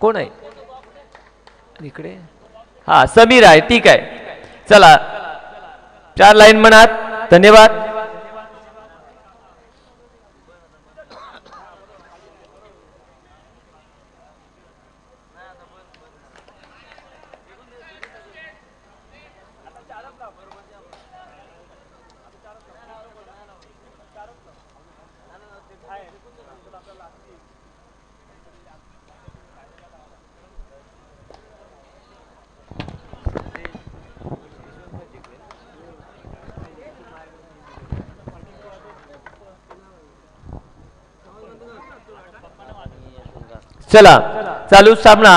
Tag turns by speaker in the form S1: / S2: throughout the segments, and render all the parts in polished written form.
S1: कोण आहे इकडे? हा समीर आहे, ठीक आहे. चला 4 लाईन म्हणत. धन्यवाद. चला चालू सामना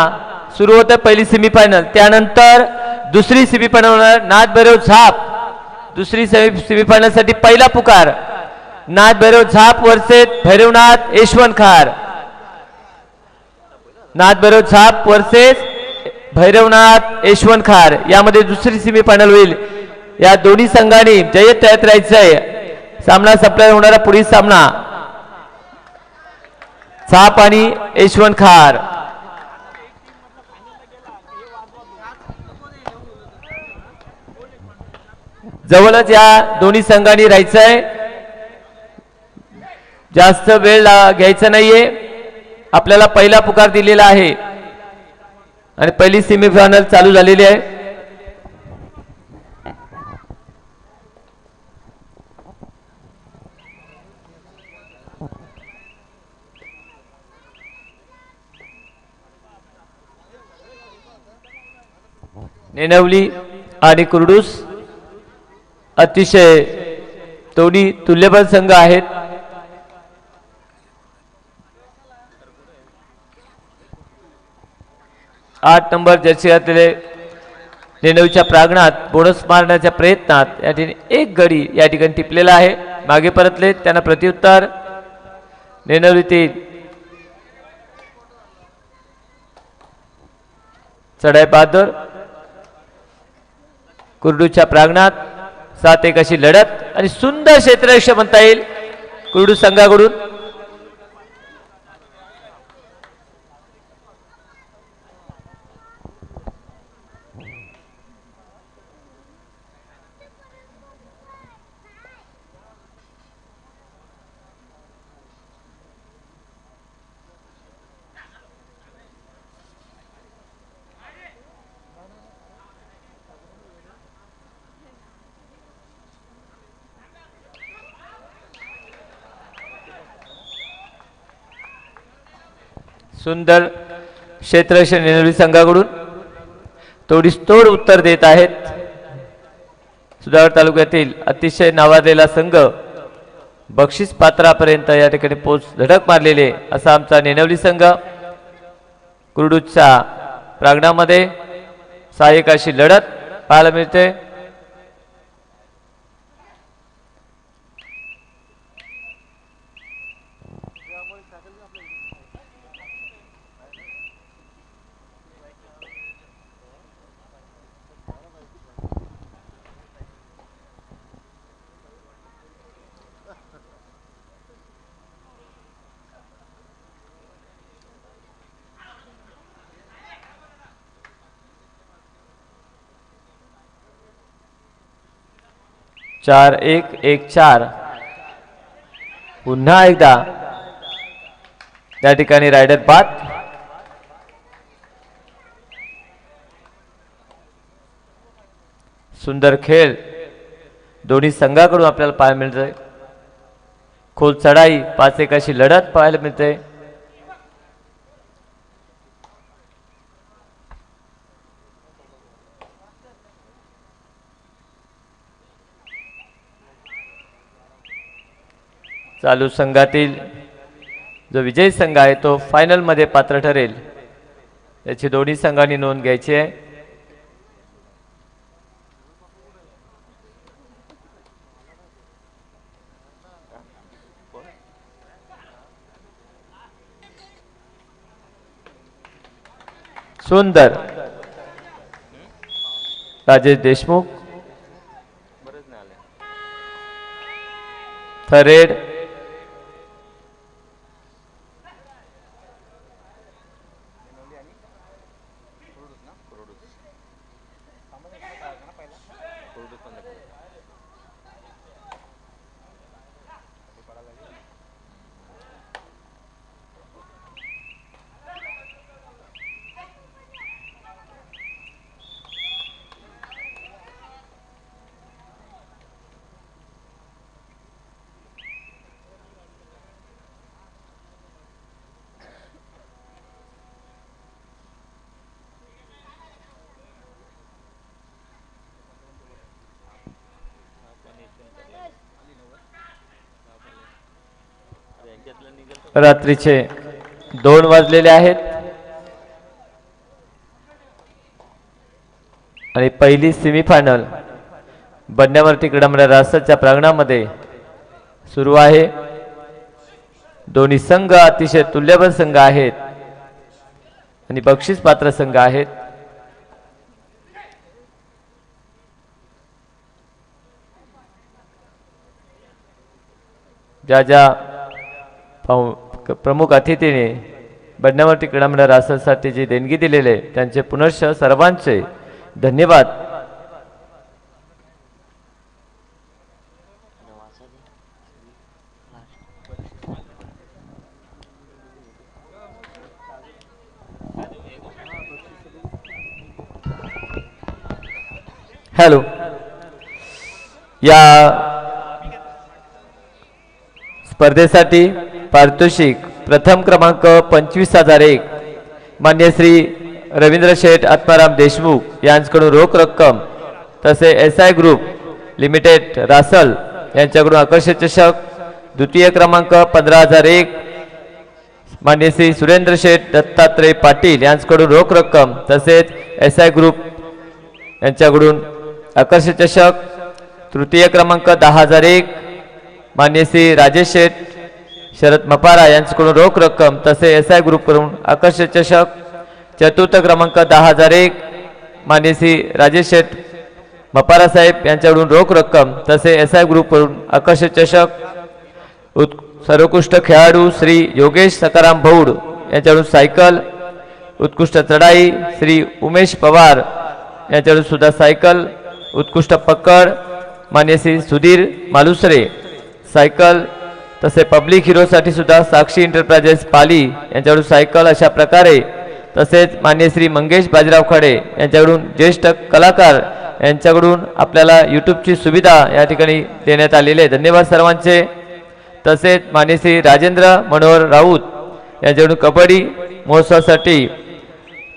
S1: सुरू होता. पहिली सेमीफायनल, त्यानंतर दुसरी सेमीफायनल होणार. नाथ भैरव झाप दुसरी सेमीफायनल साठी पहिला पुकार. नाथ भैरव झाप वर्सेस भैरवनाथ यशवंत खार. नाथ भैरव झाप वर्सेस भैरवनाथ यशवंत खार यामध्ये दुसरी सेमीफायनल होईल. या दोन्ही संघांनी जय्यत तयार राहायचंय. सामना संपल्यावर होणारा पुढील सामना झाप आणि यशवंत खार. जवळच या दोन्ही संघांनी राहायचंय. जास्त वेळ घ्यायचा नाहीये. आपल्याला पहिला पुकार दिलेला आहे आणि पहिली सेमीफायनल चालू झालेली आहे. नेनवली आणि कुर्डूस अतिशय दोन्ही तुल्यबळ संघ आहेत. आठ नंबर जर्सी घातलेले नेनवलीच्या प्रांगणात बोनस मारण्याच्या प्रयत्नात या ठिकाणी एक गडी या ठिकाणी टिपलेला आहे. मागे परतले, त्यांना प्रत्युत्तर नेनवलीतील चढाई बहादूर. कुर्डूच्या प्रांगणात 7-1 अशी लढत आणि सुंदर क्षेत्ररक्षण म्हणता येईल कुर्डू संघाकडून. सुंदर क्षेत्ररक्षण नेनवली संघाकडून तोडीसतोड उत्तर देत आहेत. सुधागड तालुक्यातील अतिशय नावाजलेला संघ बक्षीस पात्रापर्यंत या ठिकाणी धडक मारलेले असा आमचा नेनवली संघ. कुर्डूच्या प्रांगणामध्ये 6-1 अशी लढत पाहायला मिळते. चार 1-1-4 पुन्हा एकदा त्या ठिकाणी रायडर बाद. सुंदर खेळ दोन्ही संघाकडून आपल्याला पाहायला मिळतोय. खोल चढाई 5-1 अशी लढत पाहायला मिळते. चालू संघातील जो विजयी संघ आहे तो फायनल मध्ये पात्र ठरेल याची दोन्ही संघांनी नोंद घ्यायची आहे. सुंदर राजेश देशमुख थरेड रात्रीचे 2 वाजलेले आहेत आणि पहिली सेमीफायनल बन्यावरती क्रीडामंडळ रासच्या प्रांगणामध्ये सुरू आहे. दोन्ही संघ अतिशय तुल्यबळ संघ आहेत आणि बक्षीस पात्र संघ आहेत. ज्या ज्या प्रमुख अतिथीने बन्यावरती क्रीडामंडळ राससाठी जी देणगी दिलेले त्यांचे पुनश्च सर्वांचे धन्यवाद. हॅलो, या स्पर्धेसाठी पारितोषिक प्रथम क्रमांक 25,001 मान्य श्री रवींद्र शेठ आत्माराम देशमुख यांच्याकडून रोख रक्कम, तसे SI ग्रुप लिमिटेड रासल यांच्याकडून आकर्षक चषक. द्वितीय क्रमांक 15,001 मान्य श्री सुरेंद्र शेठ दत्तात्रय पाटील यांच्याकडून रोख रक्कम, तसेच SI ग्रुप यांच्याकडून आकर्षक चषक. तृतीय क्रमांक 10,001 मान्य श्री राजेश शेठ शरद मपारा यांच्याकडून रोख रक्कम, तसे SI ग्रुप करून आकर्षक चषक. चतुर्थ क्रमांक 10,001 मान्य श्री राजेश शेठ मपारा साहेब यांच्याकडून रोख रक्कम, तसे SI ग्रुप करून आकर्षक चषक. सर्वोत्कृष्ट खेळाडू श्री योगेश सकाराम भौड यांच्याकडून सायकल. उत्कृष्ट चढाई श्री उमेश पवार यांच्याकडून सुद्धा सायकल. उत्कृष्ट पकड मान्य श्री सुधीर मालुसरे सायकल. तसे पब्लिक हिरोसाठी सुद्धा साक्षी एंटरप्राइजेस पाली यांच्याकडून सायकल. अशा प्रकारे तसेच मान्य श्री मंगेश बाजीराव खडे यांच्याकडून ज्येष्ठ कलाकार यांच्याकडून आपल्याला यूट्यूबची सुविधा या ठिकाणी देण्यात आलेली आहे. धन्यवाद सर्वांचे. तसेच मान्य श्री राजेंद्र मनोहर राऊत यांच्याकडून कबड्डी महोत्सवासाठी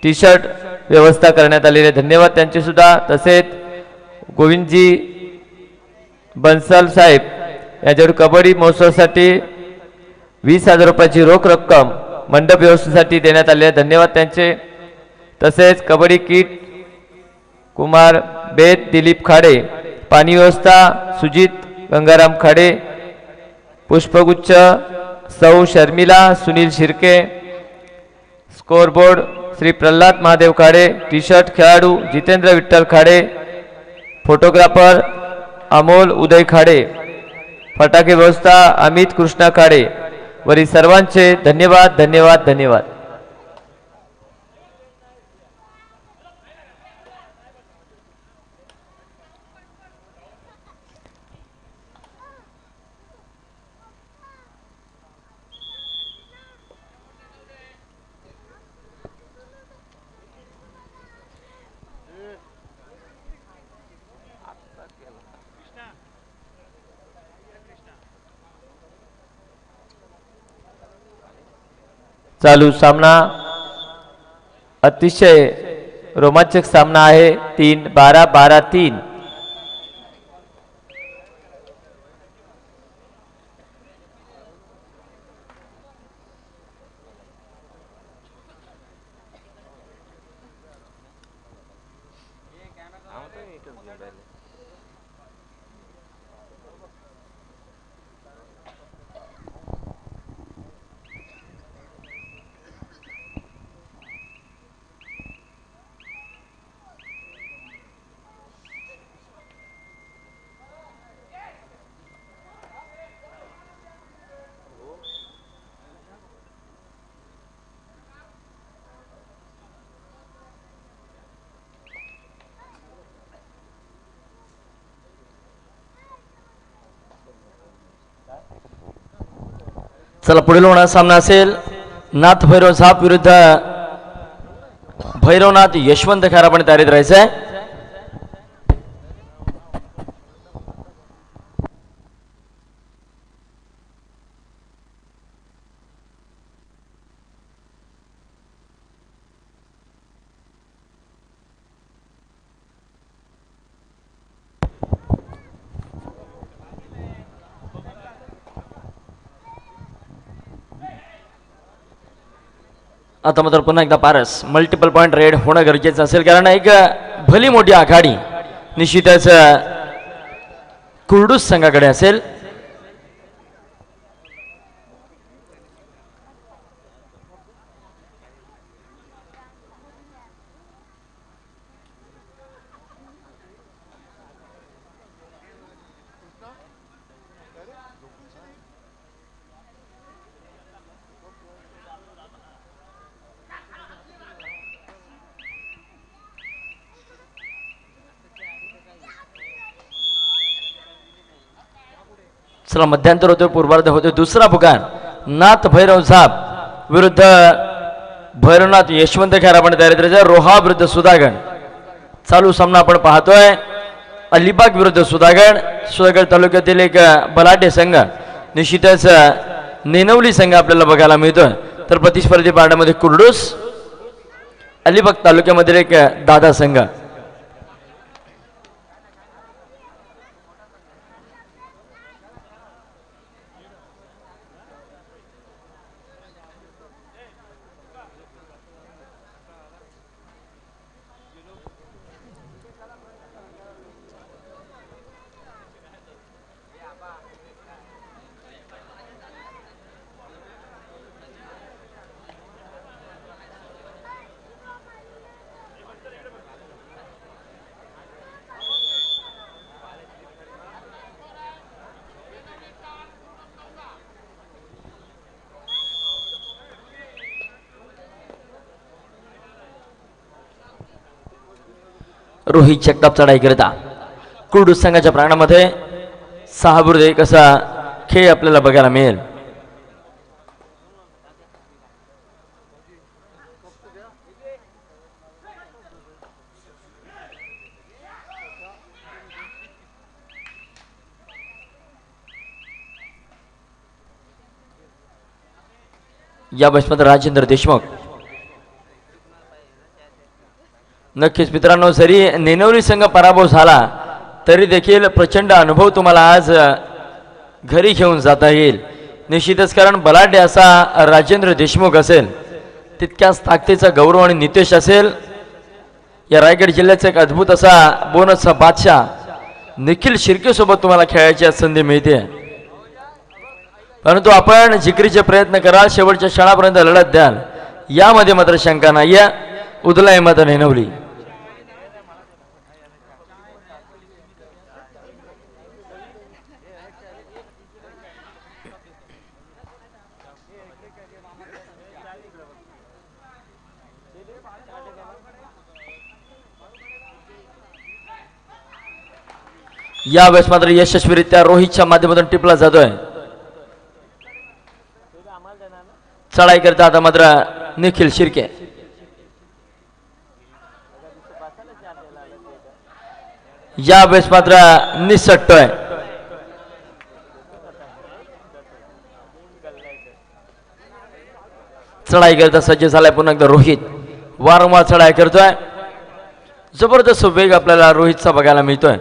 S1: टी-शर्ट व्यवस्था करण्यात आलेली आहे. धन्यवाद त्यांचे सुद्धा. तसेच गोविंदजी बन्सल साहेब यांच्याकडून कबड्डी महोत्सवासाठी 20,000 रुपयाची रोख रक्कम मंडप व्यवस्थेसाठी देण्यात आले आहे. धन्यवाद त्यांचे. तसेच कबड्डी किट कुमार बेद दिलीप खाडे, पाणी व्यवस्था सुजित गंगाराम खाडे, पुष्पगुच्छ सौ शर्मिला सुनील शिर्के, स्कोरबोर्ड श्री प्रल्हाद महादेव खाडे, टी-शर्ट खेळाडू जितेंद्र विठ्ठल खाडे, फोटोग्राफर अमोल उदय खाडे, फटाके व्यवस्था अमित कृष्णा खाडे. वरील सर्वांचे धन्यवाद धन्यवाद धन्यवाद. चालू सामना अतिशय रोमांचक सामना आहे. 3-12 12-3.
S2: चला पुढील होणारा सामना असेल नाथ भैरव झाप विरुद्ध भैरवनाथ यशवंत खारापणे तयारीत राहायचं आहे. आता मात्र पुन्हा एकदा पारस मल्टिपल पॉइंट रेड होणं गरजेचं असेल कारण एक भली मोठी आघाडी निश्चितच कुर्डूस संघाकडे असेल. चला मध्यांतर होते पूर्वार्ध होते दुसरा पुकार नाथ भैरव झाप विरुद्ध भैरवनाथ यशवंत खारापणे तयारीत रोहा विरुद्ध सुधागड. चालू सामना आपण पाहतोय अलिबाग विरुद्ध सुधागड तालुक्यातील एक बलाढ्य संघ निश्चितच नेनवली संघ आपल्याला बघायला मिळतोय. तर प्रतिस्पर्धी पारड्यामध्ये कुर्डूस अलिबाग तालुक्यामधील एक दादा संघ. रोहित जगताप चढाई करता कुर्डूस संघाच्या प्रांगणामध्ये 6-1 असा खेळ आपल्याला बघायला मिळेल. या बसमध्ये राजेंद्र देशमुख. नक्कीच मित्रांनो जरी नेनवली संघ पराभव झाला तरी देखील प्रचंड अनुभव तुम्हाला आज घरी घेऊन जाता येईल निश्चितच कारण बलाढ्य असा राजेंद्र देशमुख असेल तितक्याच ताकदीचा गौरव आणि नितेश असेल. या रायगड जिल्ह्याचा एक अद्भुत असा बोनसचा बादशाह निखिल शिर्के सोबत तुम्हाला खेळायची संधी मिळते. परंतु आपण जिकरीचे प्रयत्न कराल शेवटच्या क्षणापर्यंत लढत द्याल यामध्ये मात्र शंका नाहीये. उदलाय मत नेनवली. यावेळेस मात्र यशस्वीरित्या रोहितच्या माध्यमातून टिपला जातोय. चढाई करता आता मात्र निखिल शिर्के. यावेळेस मात्र निसटतोय. चढाई करता सज्ज झालाय पुन्हा एकदा रोहित. वारंवार चढाई करतोय. जबरदस्त वेग आपल्याला रोहितचा बघायला मिळतोय.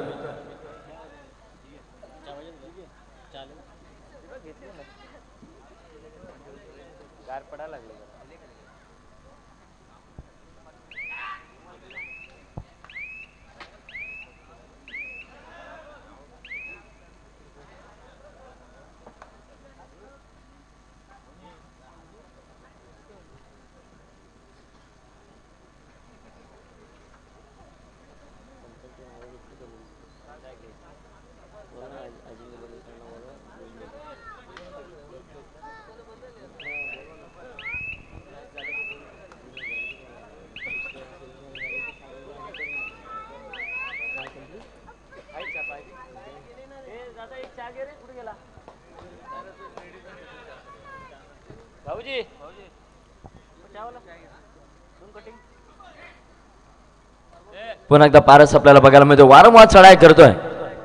S2: पुन्हा एकदा पारस आपल्याला बघायला मिळतो, वारंवार चढाई करतोय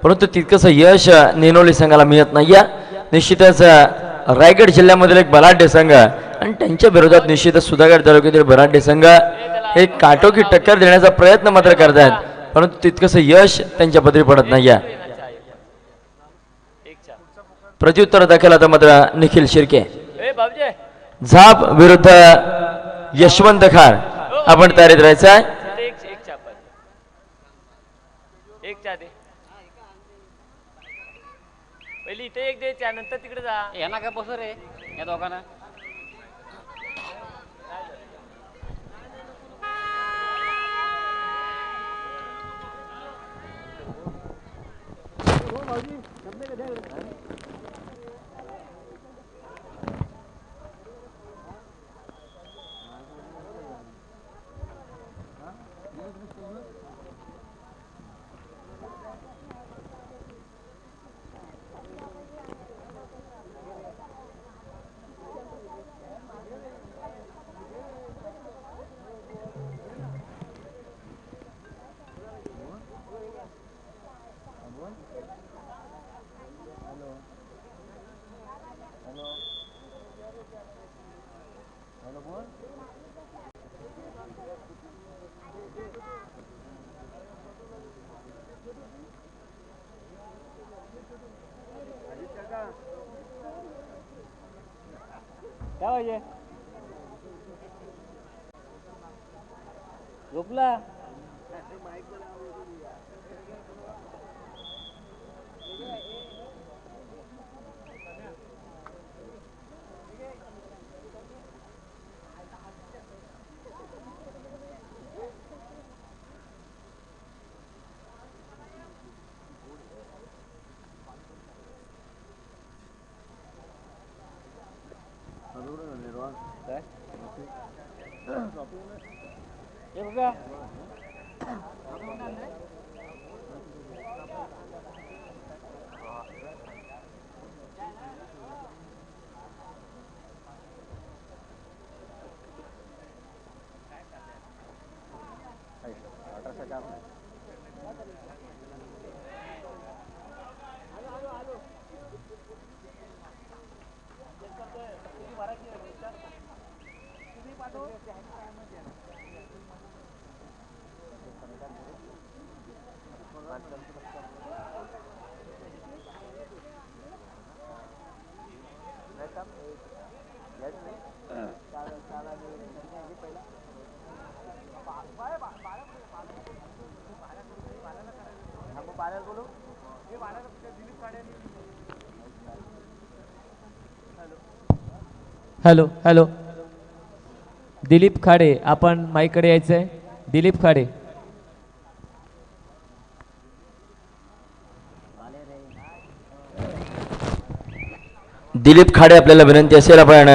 S2: परंतु तितकंसं यश नेनोली संघाला मिळत नाहीये. निश्चितच रायगड जिल्ह्यामधील एक बलाढ्य संघ आणि त्यांच्या विरोधात निश्चितच सुधागड तालुक्यातील बलाढ्य संघ हे काटोकी टक्कर देण्याचा प्रयत्न मात्र करतायत परंतु तितकंसं यश त्यांच्या पदरी पडत नाहीये. प्रत्युत्तर दाखल आता मात्र निखिल शिर्के. झाप विरुद्ध यशवंत खार. आपण तयारीत राहायचं आहे.
S1: पहिली इथे एक दे, त्यानंतर तिकडे जा.
S3: यांना काय बसू रे या दोघांना.
S1: काय पाहिजे झोपला. हॅलो हॅलो दिलीप खाडे, आपण माईकडे यायचंय. दिलीप खाडे.
S2: दिलीप खाडे आपल्याला विनंती असेल आपण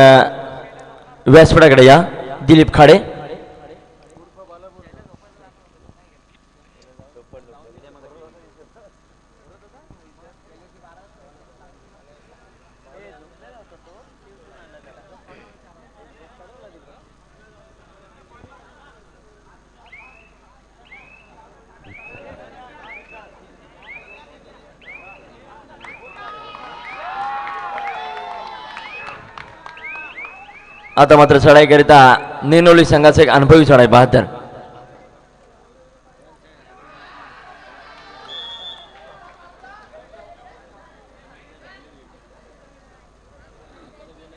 S2: व्यासपीठाकडे या. दिलीप खाडे. आता मात्र चढाई करिता नेनोली संघाचा एक अनुभवी चढाई 72.